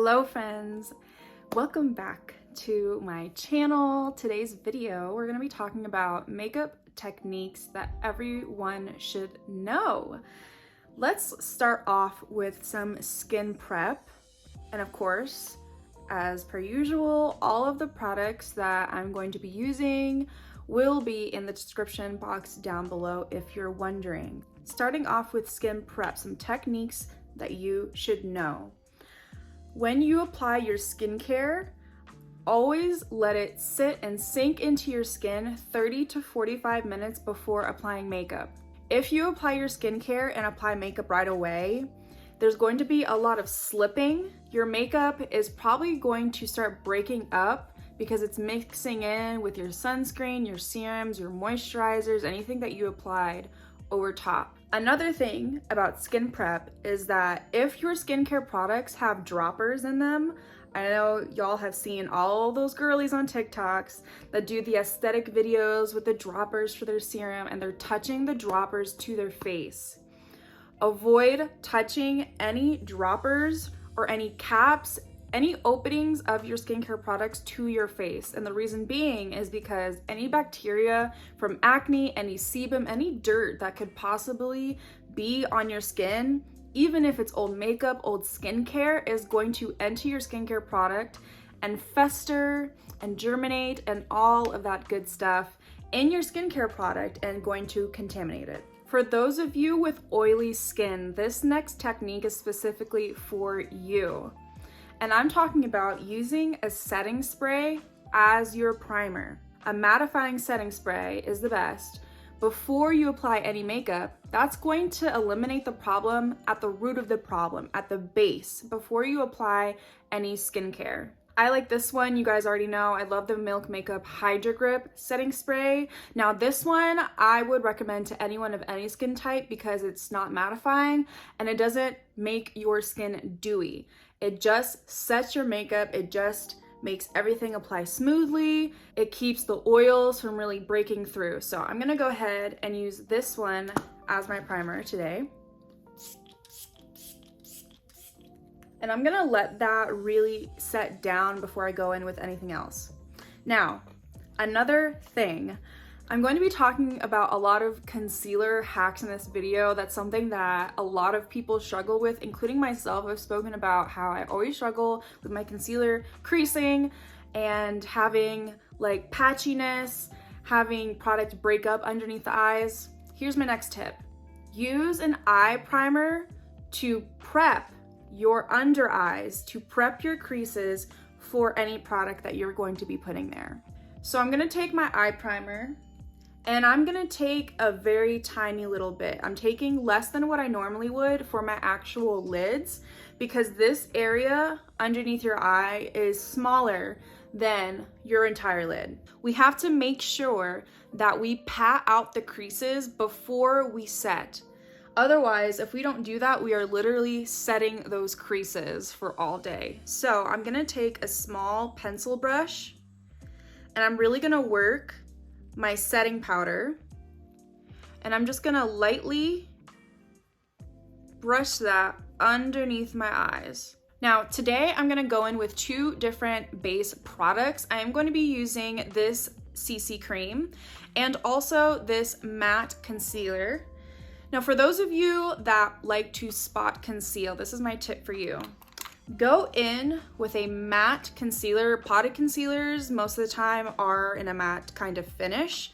Hello friends, welcome back to my channel. Today's video, we're gonna be talking about makeup techniques that everyone should know. Let's start off with some skin prep. And of course, as per usual, all of the products that I'm going to be using will be in the description box down below if you're wondering. Starting off with skin prep, some techniques that you should know. When you apply your skincare, always let it sit and sink into your skin 30 to 45 minutes before applying makeup. If you apply your skincare and apply makeup right away, there's going to be a lot of slipping. Your makeup is probably going to start breaking up because it's mixing in with your sunscreen, your serums, your moisturizers, anything that you applied over top. Another thing about skin prep is that if your skincare products have droppers in them, I know y'all have seen all those girlies on TikToks that do the aesthetic videos with the droppers for their serum and they're touching the droppers to their face. Avoid touching any droppers or any caps, any openings of your skincare products to your face. And the reason being is because any bacteria from acne, any sebum, any dirt that could possibly be on your skin, even if it's old makeup, old skincare, is going to enter your skincare product and fester and germinate and all of that good stuff in your skincare product and going to contaminate it. For those of you with oily skin, this next technique is specifically for you. And I'm talking about using a setting spray as your primer. A mattifying setting spray is the best. Before you apply any makeup, that's going to eliminate the problem at the root of the problem, at the base, before you apply any skincare. I like this one, you guys already know. I love the Milk Makeup Hydrogrip setting spray. Now this one, I would recommend to anyone of any skin type because it's not mattifying and it doesn't make your skin dewy. It just sets your makeup, it just makes everything apply smoothly. It keeps the oils from really breaking through. So I'm gonna go ahead and use this one as my primer today. And I'm gonna let that really set down before I go in with anything else. Now, another thing, I'm going to be talking about a lot of concealer hacks in this video. That's something that a lot of people struggle with, including myself. I've spoken about how I always struggle with my concealer creasing and having like patchiness, having product break up underneath the eyes. Here's my next tip. Use an eye primer to prep your under eyes, to prep your creases for any product that you're going to be putting there. So I'm gonna take my eye primer and I'm gonna take a very tiny little bit. I'm taking less than what I normally would for my actual lids because this area underneath your eye is smaller than your entire lid. We have to make sure that we pat out the creases before we set. Otherwise, if we don't do that, we are literally setting those creases for all day. So I'm gonna take a small pencil brush and I'm really gonna work my setting powder and I'm just gonna lightly brush that underneath my eyes. Now today I'm gonna go in with two different base products. I am going to be using this CC cream and also this matte concealer. Now for those of you that like to spot conceal, this is my tip for you. Go in with a matte concealer. Potted concealers most of the time are in a matte kind of finish,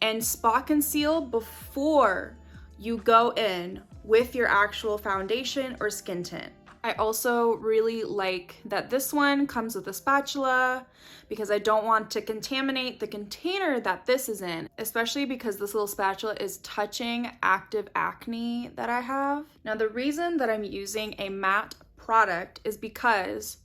and spot conceal before you go in with your actual foundation or skin tint. I also really like that this one comes with a spatula because I don't want to contaminate the container that this is in, especially because this little spatula is touching active acne that I have. Now the reason that I'm using a matte product is because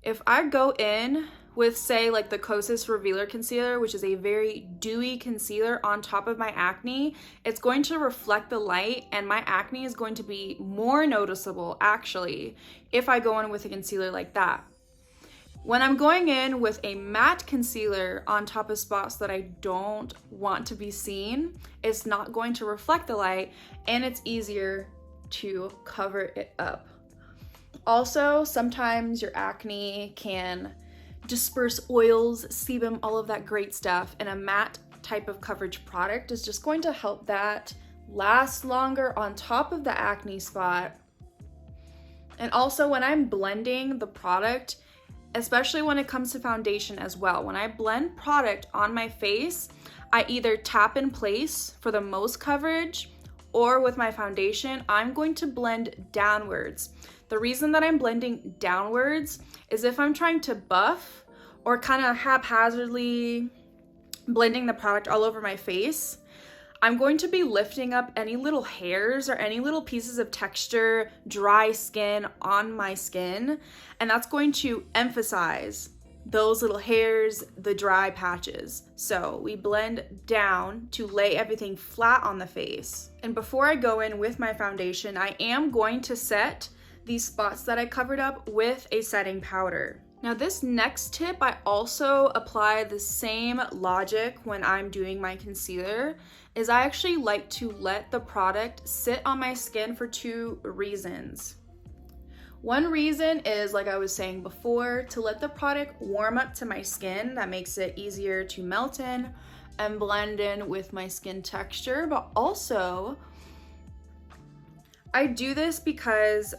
if I go in with say like the Cosrx Revealer Concealer, which is a very dewy concealer on top of my acne, it's going to reflect the light and my acne is going to be more noticeable actually if I go in with a concealer like that. When I'm going in with a matte concealer on top of spots that I don't want to be seen, it's not going to reflect the light and it's easier to cover it up. Also, sometimes your acne can disperse oils, sebum, all of that great stuff, and a matte type of coverage product is just going to help that last longer on top of the acne spot. And also when I'm blending the product, especially when it comes to foundation as well, when I blend product on my face, I either tap in place for the most coverage, or with my foundation, I'm going to blend downwards. The reason that I'm blending downwards is if I'm trying to buff or kind of haphazardly blending the product all over my face, I'm going to be lifting up any little hairs or any little pieces of texture, dry skin on my skin, and that's going to emphasize those little hairs, the dry patches. So we blend down to lay everything flat on the face. And before I go in with my foundation, I am going to set these spots that I covered up with a setting powder. Now this next tip, I also apply the same logic when I'm doing my concealer, is I actually like to let the product sit on my skin for two reasons. One reason is, like I was saying before, to let the product warm up to my skin. That makes it easier to melt in and blend in with my skin texture. But also, I do this because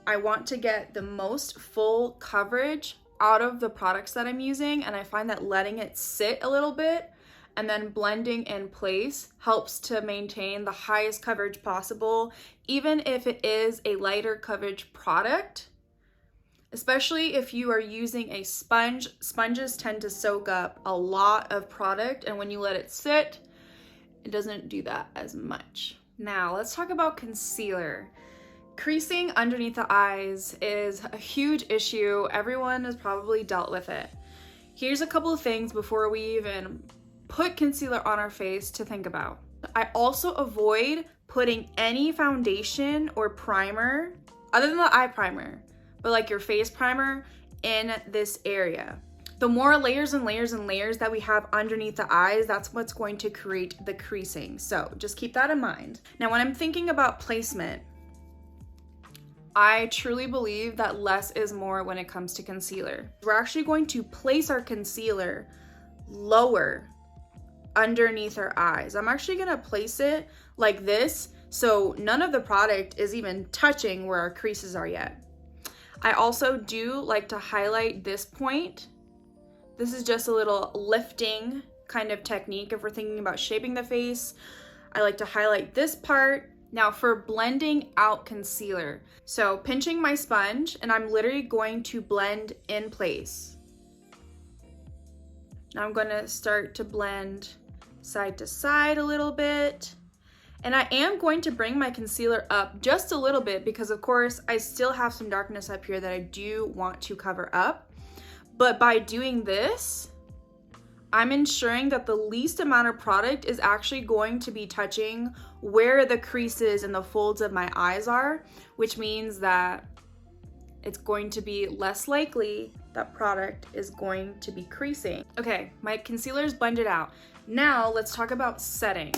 I want to get the most full coverage out of the products that I'm using, and I find that letting it sit a little bit and then blending in place helps to maintain the highest coverage possible, even if it is a lighter coverage product. Especially if you are using a sponge. Sponges tend to soak up a lot of product, and when you let it sit, it doesn't do that as much. Now, let's talk about concealer. Creasing underneath the eyes is a huge issue. Everyone has probably dealt with it. Here's a couple of things before we even put concealer on our face to think about. I also avoid putting any foundation or primer, other than the eye primer, but like your face primer, in this area. The more layers and layers and layers that we have underneath the eyes, that's what's going to create the creasing. So just keep that in mind. Now, when I'm thinking about placement, I truly believe that less is more when it comes to concealer. We're actually going to place our concealer lower underneath our eyes. I'm actually gonna place it like this, so none of the product is even touching where our creases are yet. I also do like to highlight this point. This is just a little lifting kind of technique if we're thinking about shaping the face. I like to highlight this part. Now for blending out concealer, so pinching my sponge, and I'm literally going to blend in place. Now I'm gonna start to blend side to side a little bit. And I am going to bring my concealer up just a little bit because of course I still have some darkness up here that I do want to cover up. But by doing this, I'm ensuring that the least amount of product is actually going to be touching where the creases and the folds of my eyes are, which means that it's going to be less likely that product is going to be creasing. Okay, my concealer is blended out. Now let's talk about setting.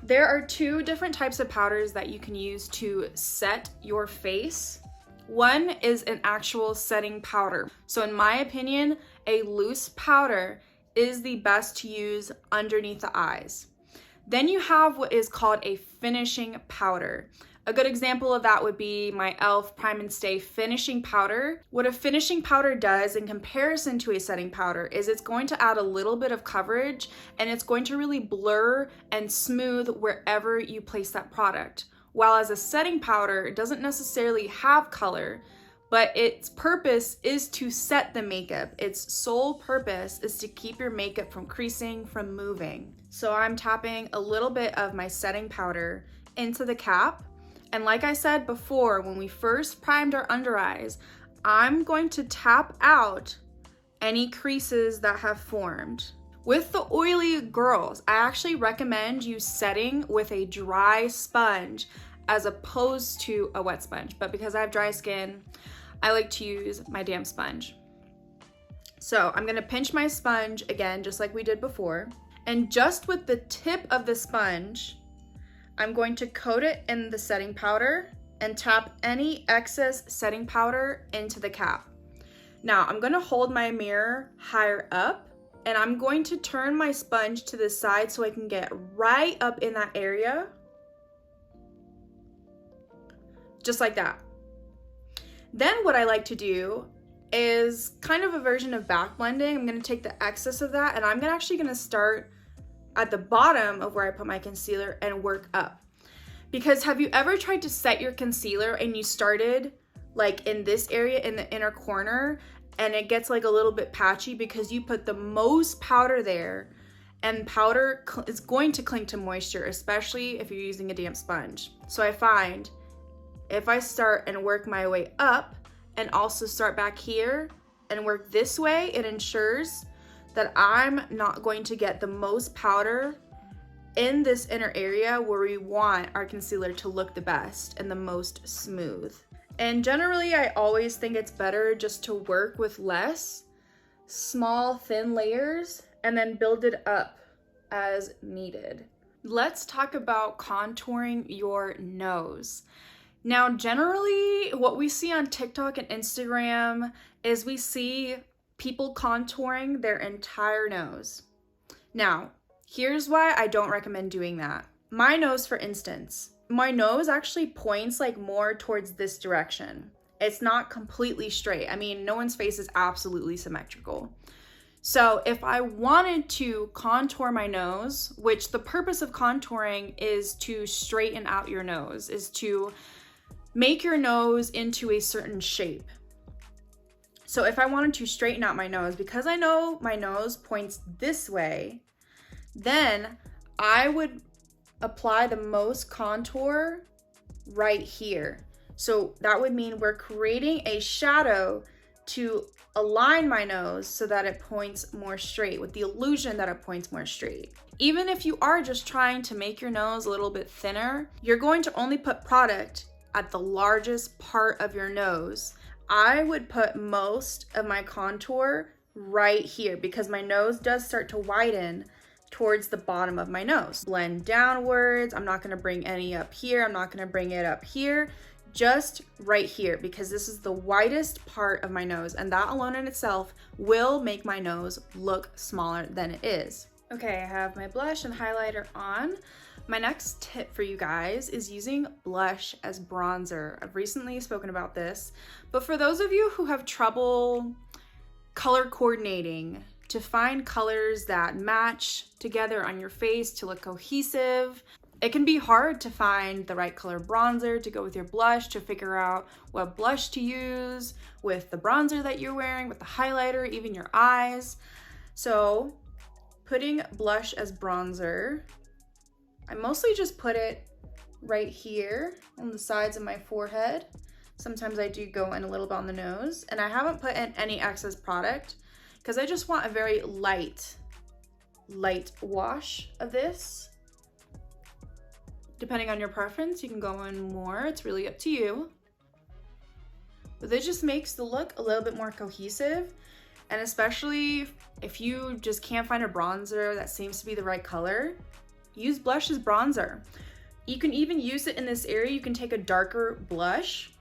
There are two different types of powders that you can use to set your face. One is an actual setting powder. So in my opinion, a loose powder is the best to use underneath the eyes. Then you have what is called a finishing powder. A good example of that would be my e.l.f. Prime and Stay finishing powder. What a finishing powder does in comparison to a setting powder is it's going to add a little bit of coverage, and it's going to really blur and smooth wherever you place that product. While as a setting powder, it doesn't necessarily have color, but its purpose is to set the makeup. Its sole purpose is to keep your makeup from creasing, from moving. So I'm tapping a little bit of my setting powder into the cap. And like I said before, when we first primed our under eyes, I'm going to tap out any creases that have formed. With the oily girls, I actually recommend you setting with a dry sponge as opposed to a wet sponge. But because I have dry skin, I like to use my damp sponge. So I'm gonna pinch my sponge again, just like we did before. And just with the tip of the sponge, I'm going to coat it in the setting powder and tap any excess setting powder into the cap. Now I'm gonna hold my mirror higher up, and I'm going to turn my sponge to the side so I can get right up in that area. Just like that. Then what I like to do is kind of a version of back blending. I'm gonna take the excess of that, and I'm actually gonna start at the bottom of where I put my concealer and work up. Because have you ever tried to set your concealer and you started like in this area in the inner corner, and it gets like a little bit patchy because you put the most powder there, and powder is going to cling to moisture, especially if you're using a damp sponge. So I find if I start and work my way up and also start back here and work this way, it ensures that I'm not going to get the most powder in this inner area where we want our concealer to look the best and the most smooth. And generally, I always think it's better just to work with less small, thin layers and then build it up as needed. Let's talk about contouring your nose. Now, generally, what we see on TikTok and Instagram is we see people contouring their entire nose. Now, here's why I don't recommend doing that. My nose, for instance, my nose actually points like more towards this direction. It's not completely straight. I mean, no one's face is absolutely symmetrical. So if I wanted to contour my nose, which the purpose of contouring is to straighten out your nose, is to make your nose into a certain shape. So if I wanted to straighten out my nose, because I know my nose points this way, then I would apply the most contour right here. So that would mean we're creating a shadow to align my nose so that it points more straight, with the illusion that it points more straight. Even if you are just trying to make your nose a little bit thinner, you're going to only put product at the largest part of your nose. I would put most of my contour right here because my nose does start to widen towards the bottom of my nose. Blend downwards. I'm not gonna bring any up here. I'm not gonna bring it up here. Just right here, because this is the widest part of my nose, and that alone in itself will make my nose look smaller than it is. Okay, I have my blush and highlighter on. My next tip for you guys is using blush as bronzer. I've recently spoken about this, but for those of you who have trouble color coordinating to find colors that match together on your face to look cohesive, it can be hard to find the right color bronzer to go with your blush, to figure out what blush to use with the bronzer that you're wearing, with the highlighter, even your eyes. So putting blush as bronzer, I mostly just put it right here on the sides of my forehead. Sometimes I do go in a little bit on the nose, and I haven't put in any excess product because I just want a very light wash of this. Depending on your preference, you can go in more. It's really up to you. But this just makes the look a little bit more cohesive. And especially if you just can't find a bronzer that seems to be the right color, use blush as bronzer. You can even use it in this area. You can take a darker blush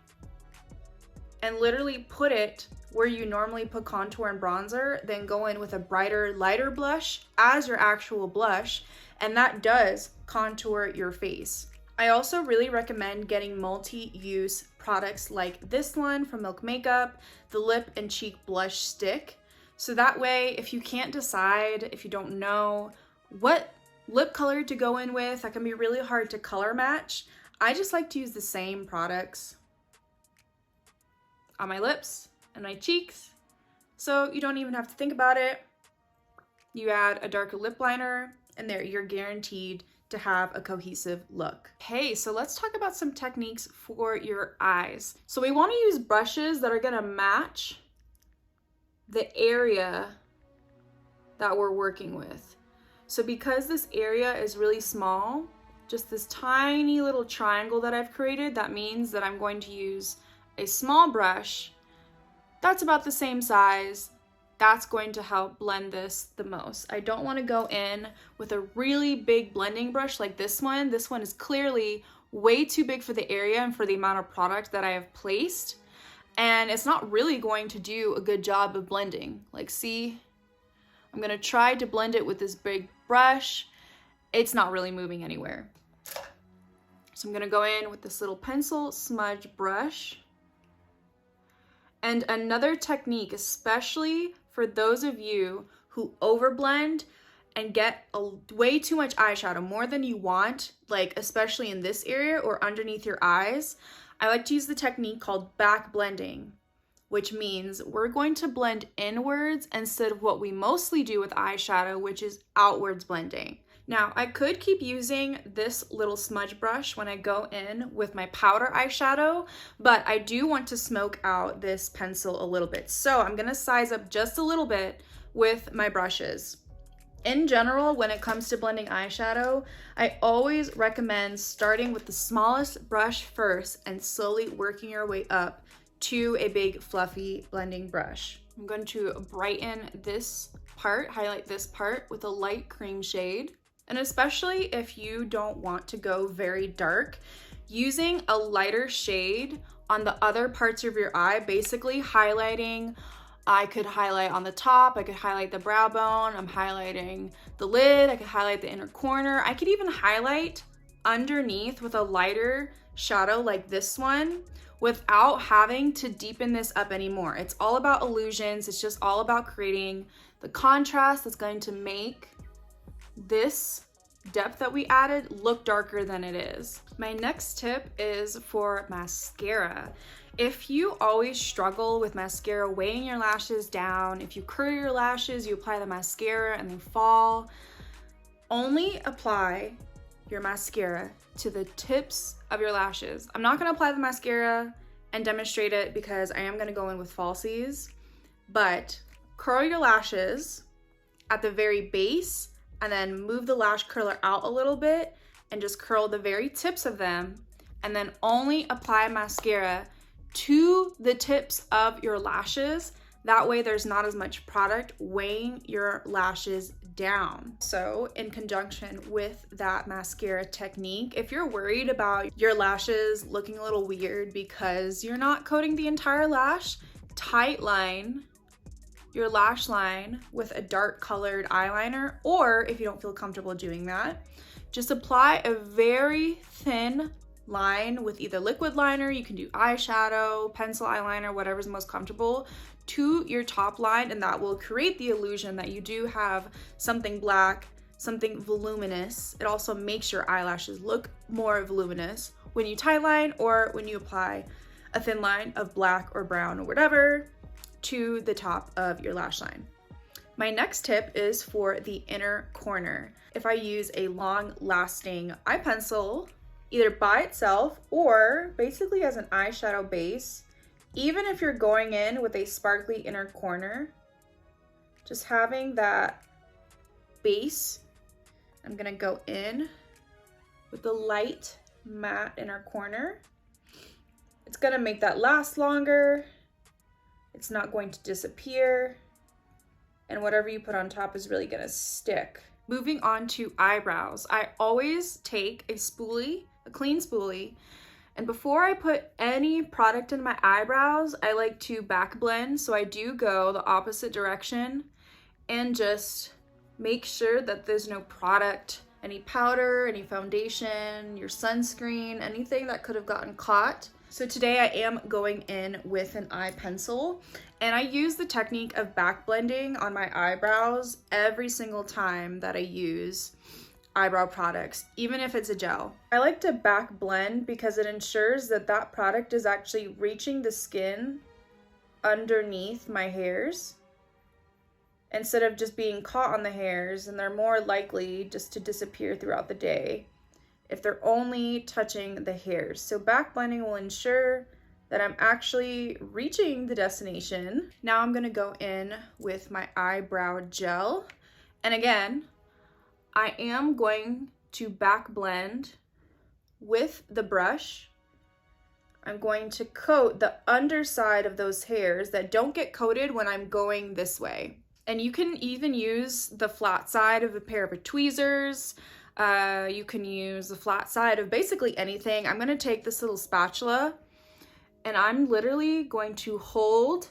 and literally put it where you normally put contour and bronzer, then go in with a brighter, lighter blush as your actual blush, and that does contour your face. I also really recommend getting multi-use products like this one from Milk Makeup, the Lip and Cheek Blush Stick. So that way, if you can't decide, if you don't know what lip color to go in with, that can be really hard to color match, I just like to use the same products on my lips and my cheeks, so you don't even have to think about it. You add a darker lip liner, and there you're guaranteed to have a cohesive look. Okay, so let's talk about some techniques for your eyes. So we want to use brushes that are gonna match the area that we're working with. So because this area is really small, just this tiny little triangle that I've created, that means that I'm going to use a small brush that's about the same size. That's going to help blend this the most. I don't want to go in with a really big blending brush like this one. This one is clearly way too big for the area and for the amount of product that I have placed. And it's not really going to do a good job of blending. Like, see, I'm gonna try to blend it with this big brush. It's not really moving anywhere. So I'm gonna go in with this little pencil smudge brush. And another technique, especially for those of you who overblend and get way too much eyeshadow, more than you want, like especially in this area or underneath your eyes, I like to use the technique called back blending, which means we're going to blend inwards instead of what we mostly do with eyeshadow, which is outwards blending. Now, I could keep using this little smudge brush when I go in with my powder eyeshadow, but I do want to smoke out this pencil a little bit. So I'm gonna size up just a little bit with my brushes. In general, when it comes to blending eyeshadow, I always recommend starting with the smallest brush first and slowly working your way up to a big fluffy blending brush. I'm going to brighten this part, highlight this part with a light cream shade. And especially if you don't want to go very dark, using a lighter shade on the other parts of your eye, basically highlighting, I could highlight on the top, I could highlight the brow bone, I'm highlighting the lid, I could highlight the inner corner, I could even highlight underneath with a lighter shadow like this one without having to deepen this up anymore. It's all about illusions, it's just all about creating the contrast that's going to make this depth that we added look darker than it is. My next tip is for mascara. If you always struggle with mascara weighing your lashes down, if you curl your lashes, you apply the mascara and they fall, only apply your mascara to the tips of your lashes. I'm not gonna apply the mascara and demonstrate it because I am gonna go in with falsies, but curl your lashes at the very base and then move the lash curler out a little bit and just curl the very tips of them, and then only apply mascara to the tips of your lashes. That way there's not as much product weighing your lashes down. So in conjunction with that mascara technique, if you're worried about your lashes looking a little weird because you're not coating the entire lash, tight line your lash line with a dark colored eyeliner, or if you don't feel comfortable doing that, just apply a very thin line with either liquid liner, you can do eyeshadow, pencil eyeliner, whatever's most comfortable, to your top line, and that will create the illusion that you do have something black, something voluminous. It also makes your eyelashes look more voluminous when you tie line or when you apply a thin line of black or brown or whatever to the top of your lash line. My next tip is for the inner corner. If I use a long lasting eye pencil, either by itself or basically as an eyeshadow base, even if you're going in with a sparkly inner corner, just having that base, I'm gonna go in with the light matte inner corner. It's gonna make that last longer. It's not going to disappear, and whatever you put on top is really gonna stick. Moving on to eyebrows, I always take a spoolie, a clean spoolie, and before I put any product in my eyebrows, I like to back blend. So I do go the opposite direction and just make sure that there's no product, any powder, any foundation, your sunscreen, anything that could have gotten caught. So today I am going in with an eye pencil, and I use the technique of back blending on my eyebrows every single time that I use eyebrow products, even if it's a gel. I like to back blend because it ensures that that product is actually reaching the skin underneath my hairs instead of just being caught on the hairs, and they're more likely just to disappear throughout the day if they're only touching the hairs. So back blending will ensure that I'm actually reaching the destination. Now I'm gonna go in with my eyebrow gel. And again, I am going to back blend with the brush. I'm going to coat the underside of those hairs that don't get coated when I'm going this way. And you can even use the flat side of a pair of tweezers. You can use the flat side of basically anything. I'm gonna take this little spatula and I'm literally going to hold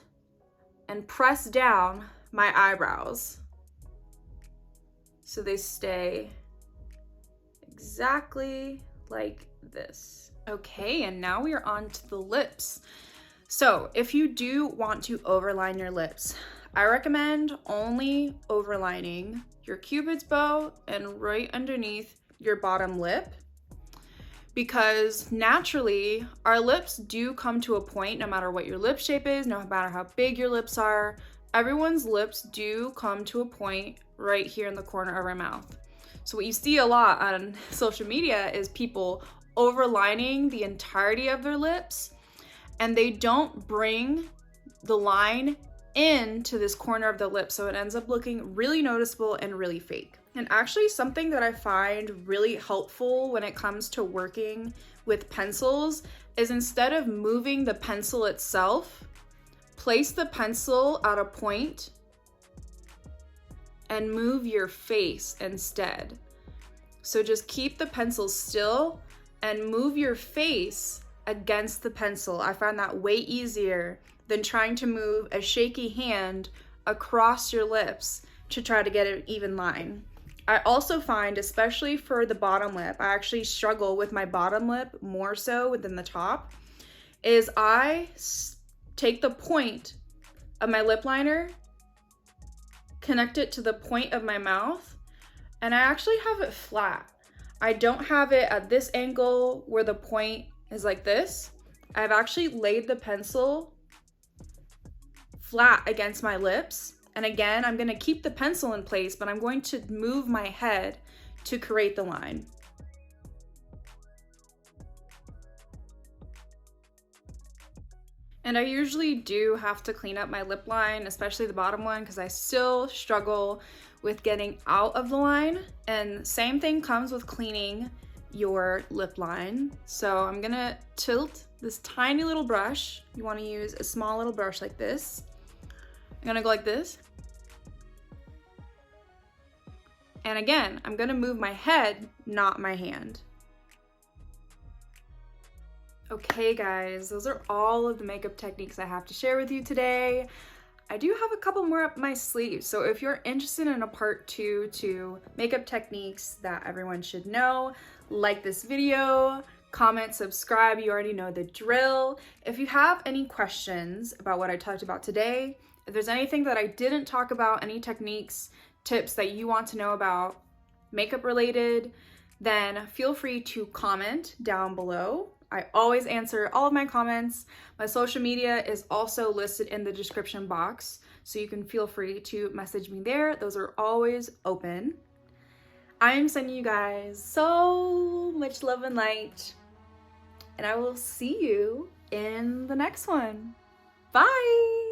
and press down my eyebrows so they stay exactly like this. Okay, and now we are on to the lips. So if you do want to overline your lips, I recommend only overlining your cupid's bow and right underneath your bottom lip, because naturally our lips do come to a point, no matter what your lip shape is, no matter how big your lips are, everyone's lips do come to a point right here in the corner of our mouth. So what you see a lot on social media is people overlining the entirety of their lips, and they don't bring the line into this corner of the lip, so it ends up looking really noticeable and really fake. And actually something that I find really helpful when it comes to working with pencils is, instead of moving the pencil itself, place the pencil at a point and move your face instead. So just keep the pencil still and move your face against the pencil. I find that way easier than trying to move a shaky hand across your lips to try to get an even line. I also find, especially for the bottom lip, I actually struggle with my bottom lip more so than the top, is I take the point of my lip liner, connect it to the point of my mouth, and I actually have it flat. I don't have it at this angle where the point is like this. I've actually laid the pencil flat against my lips. And again, I'm gonna keep the pencil in place, but I'm going to move my head to create the line. And I usually do have to clean up my lip line, especially the bottom one, because I still struggle with getting out of the line. And same thing comes with cleaning your lip line. So I'm gonna tilt this tiny little brush. You wanna use a small little brush like this. I'm gonna go like this. And again, I'm gonna move my head, not my hand. Okay guys, those are all of the makeup techniques I have to share with you today. I do have a couple more up my sleeve, so if you're interested in a part 2 to makeup techniques that everyone should know, like this video, comment, subscribe, you already know the drill. If you have any questions about what I talked about today, if there's anything that I didn't talk about, any techniques, tips that you want to know about makeup related, then feel free to comment down below. I always answer all of my comments. My social media is also listed in the description box, so you can feel free to message me there. Those are always open. I am sending you guys so much love and light, and I will see you in the next one. Bye!